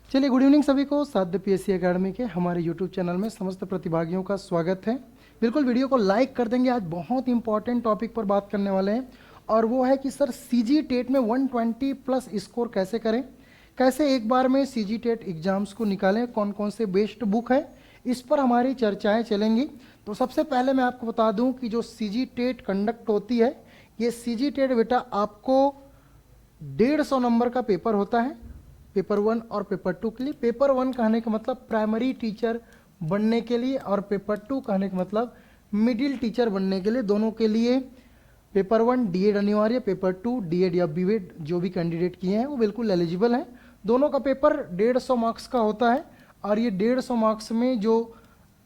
चलिए, good evening सभी को। साध्य पीएससी एकेडमी के हमारे यूट्यूब चैनल में समस्त प्रतिभागियों का स्वागत है। बिल्कुल वीडियो को लाइक कर देंगे। आज बहुत इंपॉर्टेंट टॉपिक पर बात करने वाले हैं और वो है कि सर सीजी टेट में 120 प्लस स्कोर कैसे करें, कैसे एक बार में सीजी टेट एग्जाम्स को निकालें, कौन कौन से बेस्ट बुक है, इस पर हमारी चर्चाएँ चलेंगी। तो सबसे पहले मैं आपको बता दूँ कि जो सीजी टेट कंडक्ट होती है, ये सीजी टेट बेटा आपको 150 नंबर का पेपर होता है, पेपर 1 और पेपर 2 के लिए। पेपर 1 कहने का मतलब प्राइमरी टीचर बनने के लिए और पेपर 2 कहने का मतलब मिडिल टीचर बनने के लिए। दोनों के लिए पेपर 1 डीएड अनिवार्य, पेपर 2 डीएड या बीएड जो भी कैंडिडेट किए हैं वो बिल्कुल एलिजिबल हैं। दोनों का पेपर 150 मार्क्स का होता है और ये 150 मार्क्स में जो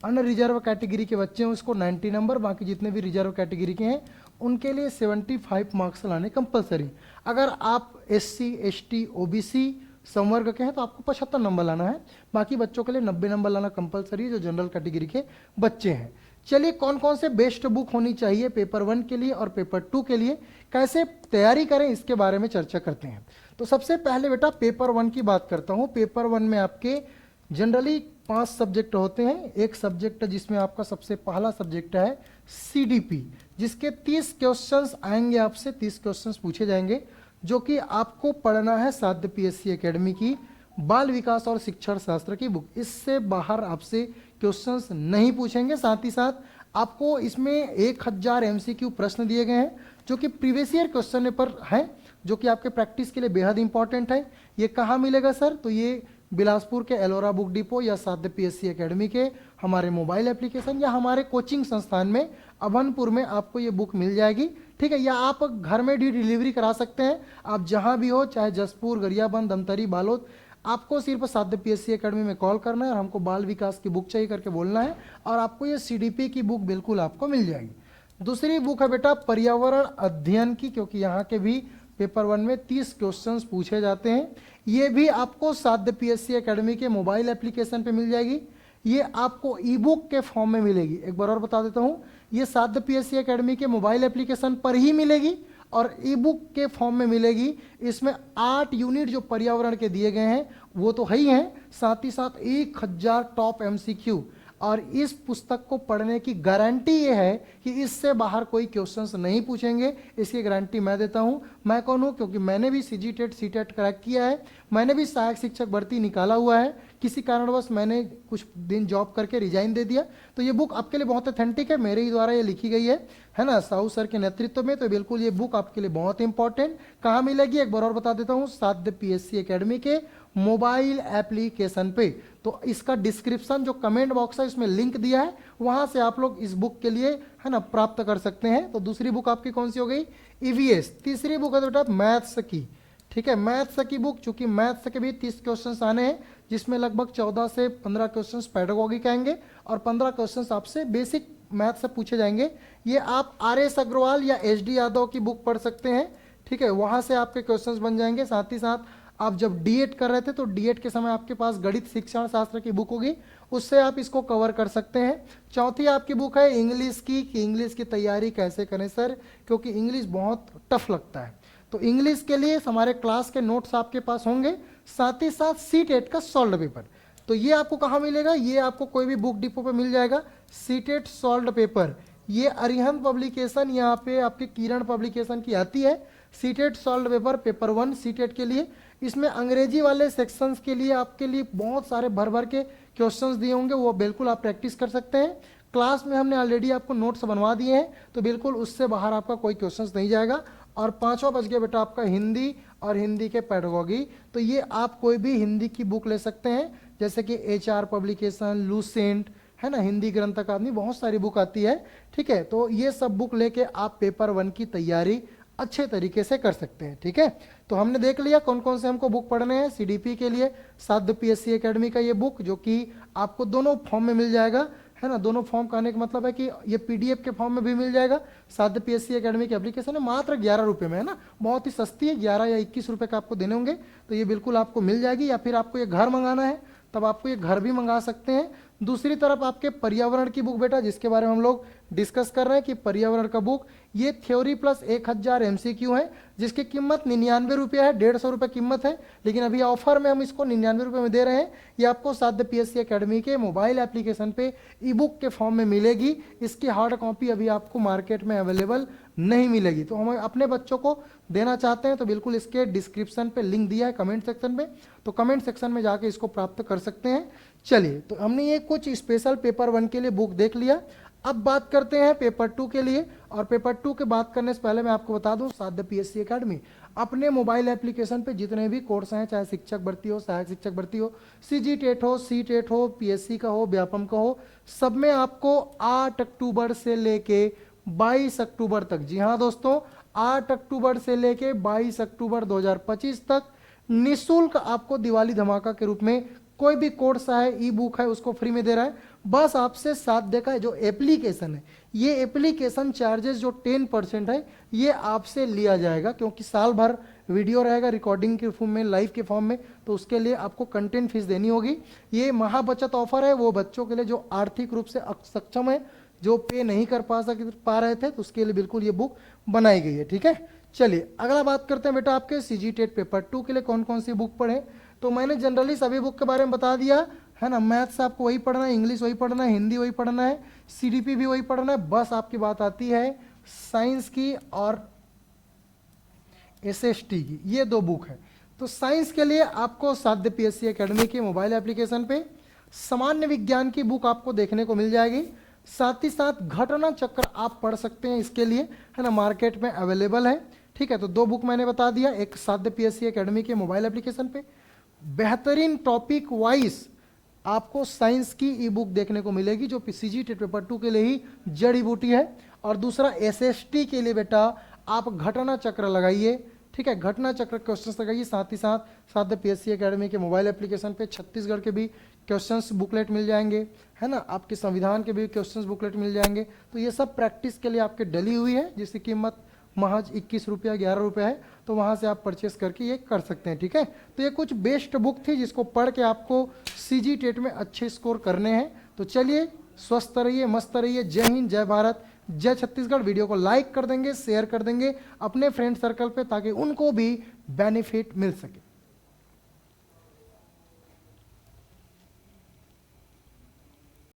अनरिजर्व कैटेगरी के बच्चे हैं उसको 90 नंबर, बाकी जितने भी रिजर्व कैटेगरी के हैं उनके लिए 75 मार्क्स लाने कंपलसरी। अगर आप एससी, एसटी, ओबीसी संवर्ग के हैं तो आपको 75 नंबर लाना है, बाकी बच्चों के लिए 90 नंबर लाना कंपलसरी है जो जनरल कैटेगरी के बच्चे हैं। चलिए, कौन कौन से बेस्ट बुक होनी चाहिए पेपर 1 के लिए और पेपर 2 के लिए, कैसे तैयारी करें, इसके बारे में चर्चा करते हैं। तो सबसे पहले बेटा पेपर 1 की बात करता हूं। पेपर 1 में आपके जनरली 5 सब्जेक्ट होते हैं। एक सब्जेक्ट जिसमें आपका सबसे पहला सब्जेक्ट है सीडीपी, जिसके 30 क्वेश्चंस आएंगे, आपसे 30 क्वेश्चंस पूछे जाएंगे जो कि आपको पढ़ना है साध्य पीएससी एकेडमी की बाल विकास और शिक्षण शास्त्र की बुक। इससे बाहर आपसे क्वेश्चंस नहीं पूछेंगे। साथ ही साथ आपको इसमें 1000 एमसीक्यू प्रश्न दिए गए हैं जो कि प्रीवियस ईयर क्वेश्चन पेपर हैं, जो कि आपके प्रैक्टिस के लिए बेहद इंपॉर्टेंट है। ये कहाँ मिलेगा सर? तो ये बिलासपुर के एलोरा बुक डिपो या साध्य पीएससी एकेडमी के हमारे मोबाइल एप्लीकेशन या हमारे कोचिंग संस्थान में अभनपुर में आपको ये बुक मिल जाएगी। ठीक है, या आप घर में भी डिलीवरी करा सकते हैं। आप जहां भी हो, चाहे जसपुर, गरियाबंद, धमतरी, बालोद, आपको सिर्फ साध्य पीएससी एकेडमी में कॉल करना है और हमको बाल विकास की बुक चाहिए करके बोलना है और आपको ये सीडीपी की बुक बिल्कुल आपको मिल जाएगी। दूसरी बुक है बेटा पर्यावरण अध्ययन की, क्योंकि यहाँ के भी पेपर 1 में 30 क्वेश्चंस पूछे जाते हैं। ये भी आपको साध्य पीएससी एकेडमी के मोबाइल एप्लीकेशन पे मिल जाएगी। ये आपको ई बुक के फॉर्म में मिलेगी। एक बार और बता देता हूँ, ये साध्य पीएससी एकेडमी के मोबाइल एप्लीकेशन पर ही मिलेगी और ई बुक के फॉर्म में मिलेगी। इसमें 8 यूनिट जो पर्यावरण के दिए गए हैं वो तो है ही हैं, साथ ही साथ 1000 टॉप एमसीक्यू। और इस पुस्तक को पढ़ने की गारंटी ये है कि इससे बाहर कोई क्वेश्चंस नहीं पूछेंगे। इसकी गारंटी मैं देता हूं। मैं कौन हूं? क्योंकि मैंने भी CG TET, C TET crack किया है, मैंने भी सहायक शिक्षक भर्ती निकाला हुआ है। किसी कारणवश मैंने कुछ दिन जॉब करके रिजाइन दे दिया। तो ये बुक आपके लिए बहुत ऑथेंटिक है, मेरे ही द्वारा ये लिखी गई है ना, साहू सर के नेतृत्व में। तो बिल्कुल ये बुक आपके लिए बहुत इंपॉर्टेंट। कहाँ मिलेगी एक बार और बता देता हूँ, साध्य पीएससी एकेडमी के मोबाइल एप्लीकेशन पे। तो इसका डिस्क्रिप्शन जो कमेंट बॉक्स है इसमें लिंक दिया है, वहां से आप लोग इस बुक के लिए है ना प्राप्त कर सकते हैं। तो दूसरी बुक आपकी कौन सी हो गई? ईवीएस। तीसरी बुक है बेटा मैथ्स की। ठीक है, मैथ्स की बुक, चूंकि मैथ्स के भी 30 क्वेश्चंस आने हैं, जिसमें लगभग 14 से 15 क्वेश्चंस पेडागॉगिक आएंगे और 15 क्वेश्चंस आपसे बेसिक मैथ से पूछे जाएंगे। ये आप आर.एस. अग्रवाल या एच.डी. यादव की बुक पढ़ सकते हैं। ठीक है, वहां से आपके क्वेश्चंस बन जाएंगे। साथ ही साथ आप जब डीएड कर रहे थे तो डीएड के समय आपके पास गणित शिक्षण शास्त्र की बुक होगी, उससे आप इसको कवर कर सकते हैं। चौथी आपकी बुक है इंग्लिश की, कि इंग्लिश की तैयारी कैसे करें सर, क्योंकि इंग्लिश बहुत टफ लगता है। तो इंग्लिश के लिए हमारे क्लास के नोट्स आपके पास होंगे, साथ ही साथ सीटेट का सॉल्व पेपर। तो ये आपको कहाँ मिलेगा? ये आपको कोई भी बुक डिपो पे मिल जाएगा। सीटेट सॉल्व पेपर, ये अरिहंत पब्लिकेशन, यहाँ पे आपके किरण पब्लिकेशन की आती है। CTET solve paper paper 1 CTET के लिए। इसमें अंग्रेजी वाले सेक्शंस के लिए आपके लिए बहुत सारे भर भर के क्वेश्चंस दिए होंगे, वो बिल्कुल आप प्रैक्टिस कर सकते हैं। क्लास में हमने ऑलरेडी आपको नोट्स बनवा दिए हैं, तो बिल्कुल उससे बाहर आपका कोई क्वेश्चंस नहीं जाएगा। और पांचवा बच गया बेटा आपका हिंदी और हिंदी के पेडागॉगी। तो ये आप कोई भी हिंदी की बुक ले सकते हैं, जैसे कि एचआर पब्लिकेशन, लूसेंट, है ना, हिंदी ग्रंथ अकादमी, बहुत सारी बुक आती है। ठीक है, तो ये सब बुक लेके आप पेपर 1 की तैयारी अच्छे तरीके से कर सकते हैं। ठीक है, तो हमने देख लिया कौन कौन से हमको बुक पढ़ने हैं। सीडीपी के लिए साध्य पीएससी एकेडमी का ये बुक, जो कि आपको दोनों फॉर्म में मिल जाएगा, है ना। दोनों फॉर्म कहने का मतलब है कि ये पीडीएफ के फॉर्म में भी मिल जाएगा। साध्य पीएससी एकेडमी की एप्लीकेशन है, मात्र 11 रुपये में, है ना, बहुत ही सस्ती है। 11 या 21 रुपये का आपको देने होंगे, तो ये बिल्कुल आपको मिल जाएगी। या फिर आपको ये घर मंगाना है तब आपको ये घर भी मंगा सकते हैं। दूसरी तरफ आपके पर्यावरण की बुक बेटा, जिसके बारे में हम लोग डिस्कस कर रहे हैं कि पर्यावरण का बुक, ये थ्योरी प्लस 1000 MCQ है, जिसकी कीमत 99 रुपये है, 150 रुपये कीमत है, लेकिन अभी ऑफर में हम इसको 99 रुपये में दे रहे हैं। ये आपको साध्य PSC एकेडमी के मोबाइल एप्लीकेशन पे ई बुक के फॉर्म में मिलेगी। इसकी हार्ड कॉपी अभी आपको मार्केट में अवेलेबल नहीं मिलेगी, तो हम अपने बच्चों को देना चाहते हैं तो बिल्कुल इसके डिस्क्रिप्शन पे लिंक दिया है कमेंट सेक्शन में, तो कमेंट सेक्शन में जाके इसको प्राप्त कर सकते हैं। चलिए, तो हमने ये कुछ स्पेशल पेपर 1 के लिए बुक देख लिया। अब बात करते हैं पेपर 2 के लिए, और पेपर 2 के बात करने से पहले मैं आपको बता दूं, साध्य PSC एकेडमी अपने मोबाइल एप्लीकेशन पे जितने भी कोर्स हैं, चाहे शिक्षक भर्ती हो, सहायक शिक्षक भर्ती हो, CG टेट हो, C-टेट हो, PSC का हो, व्यापम का हो, सब में आपको 8 अक्टूबर से लेके 22 अक्टूबर तक, जी हाँ दोस्तों, 8 अक्टूबर से लेके 22 अक्टूबर 2025 तक निःशुल्क आपको दिवाली धमाका के रूप में कोई भी कोर्स है, ई बुक है, उसको फ्री में दे रहा है। बस आपसे साध्य का जो एप्लीकेशन है, ये एप्लीकेशन चार्जेस जो 10% है, ये आपसे लिया जाएगा, क्योंकि साल भर वीडियो रहेगा रिकॉर्डिंग के फॉर्म में, लाइव के फॉर्म में, तो उसके लिए आपको कंटेंट फीस देनी होगी। ये महाबचत ऑफर है वो बच्चों के लिए जो आर्थिक रूप से सक्षम है, जो पे नहीं कर पा रहे थे, तो उसके लिए बिल्कुल ये बुक बनाई गई है। ठीक है, चलिए अगला बात करते हैं बेटा, आपके CG टेट पेपर 2 के लिए कौन कौन सी बुक पढ़े। तो मैंने जनरली सभी बुक के बारे में बता दिया है ना। मैथ्स आपको वही पढ़ना है, इंग्लिश वही पढ़ना है, हिंदी वही पढ़ना है, CDP भी वही पढ़ना है। बस आपकी बात आती है साइंस की और SST की, ये 2 बुक है। तो साइंस के लिए आपको साध्य PSC एकेडमी के मोबाइल एप्लीकेशन पे सामान्य विज्ञान की बुक आपको देखने को मिल जाएगी। साथ ही साथ घटना चक्र आप पढ़ सकते हैं, इसके लिए है ना, मार्केट में अवेलेबल है। ठीक है, तो 2 बुक मैंने बता दिया, एक साध्य PSC एकेडमी के मोबाइल एप्लीकेशन पे बेहतरीन टॉपिक वाइज आपको साइंस की ई बुक देखने को मिलेगी, जो CG टेट पेपर 2 के लिए ही जड़ी बूटी है। और दूसरा SST के लिए बेटा आप घटना चक्र लगाइए। ठीक है, घटना चक्र क्वेश्चंस लगाइए। साथ ही साथ साध्य PSC एकेडमी के मोबाइल एप्लीकेशन पे छत्तीसगढ़ के भी क्वेश्चंस बुकलेट मिल जाएंगे, है ना, आपके संविधान के भी क्वेश्चंस बुकलेट मिल जाएंगे। तो ये सब प्रैक्टिस के लिए आपके डली हुई है, जिसकी कीमत महज 21 रुपया 11 रुपये है, तो वहाँ से आप परचेस करके ये कर सकते हैं। ठीक है, तो ये कुछ बेस्ट बुक थी जिसको पढ़ के आपको CG टेट में अच्छे स्कोर करने हैं। तो चलिए, स्वस्थ रहिए, मस्त रहिए। जय हिंद, जय भारत, जय छत्तीसगढ़। वीडियो को लाइक कर देंगे, शेयर कर देंगे अपने फ्रेंड सर्कल पे, ताकि उनको भी बेनिफिट मिल सके।